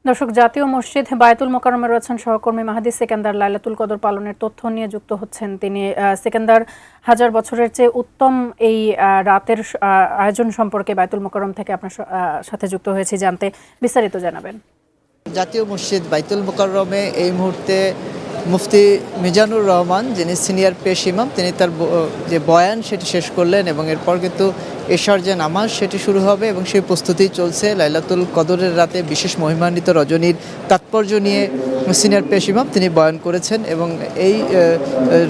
দর্শক, জাতীয় মসজিদ বায়তুল মোকাররমে রয়েছেন সহকর্মী মাহাদি সেকেন্দার। লাইলাতুল কদর পালনের তথ্য নিয়ে যুক্ত হচ্ছেন তিনি। সেকেন্দার, হাজার বছরের চেয়ে উত্তম এই রাতের আয়োজন সম্পর্কে বায়তুল মোকাররম থেকে আপনার সাথে যুক্ত হয়েছি জানতে, বিস্তারিত জানাবেন। জাতীয় মসজিদ বায়তুল মোকাররমে এই মুহূর্তে মুফতি মিজানুর রহমান, যিনি সিনিয়র পেশ ইমাম, তিনি তার যে বয়ান সেটি শেষ করলেন এবং এরপর কিন্তু এশার যে নামাজ সেটি শুরু হবে এবং সেই প্রস্তুতি চলছে। লাইলাতুল কদরের রাতে বিশেষ মহিমান্বিত রজনীর তাৎপর্য নিয়ে সিনিয়র পেশ ইমাম তিনি বয়ান করেছেন এবং এই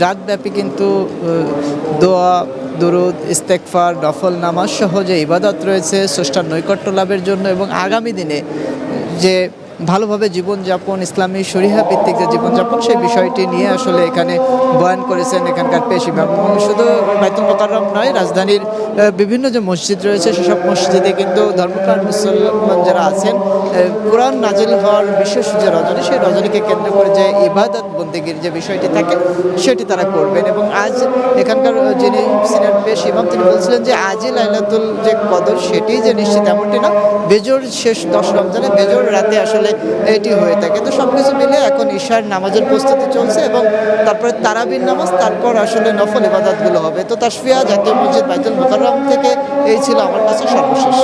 রাতব্যাপী কিন্তু দোয়া, দুরুদ, ইস্তেগফার, নফল নামাজ সহ যে ইবাদত রয়েছে স্রষ্টার নৈকট্য লাভের জন্য এবং আগামী দিনে যে ভালোভাবে জীবনযাপন, ইসলামী শরিয়া ভিত্তিক যে জীবনযাপন, সেই বিষয়টি নিয়ে আসলে এখানে বয়ান করেছেন এখানকার পেশ ইমাম। এবং শুধু বায়তুল মোকাররম নয়, রাজধানীর বিভিন্ন যে মসজিদ রয়েছে সেসব মসজিদে কিন্তু ধর্মপ্রাণ মুসলমান যারা আছেন, কোরআন নাজিল হওয়ার বিশেষ যে রজনী, সেই রজনীকে কেন্দ্র করে যে ইবাদত বন্দেগীর যে বিষয়টি থাকে সেটি তারা করবেন। এবং আজ এখানকার যিনি সিনিয়র পেশ ইমাম তিনি বলছিলেন যে আজই লাইলাতুল যে কদর সেটি যে নিশ্চিত এমনটি না, বেজোর শেষ 10 রমজানে বেজোর রাতে আসলে এটি হয়ে থাকে। তো সবকিছু মিলে এখন ঈশার নামাজের প্রস্তুতি চলছে এবং তারপরে তারাবির নামাজ, তারপর আসলে নফল ইবাদতগুলো হবে। তো তাসফিয়া, জাতীয় মসজিদ বায়তুল মোকাররম থেকে এই ছিল আমার কাছে সর্বশেষ।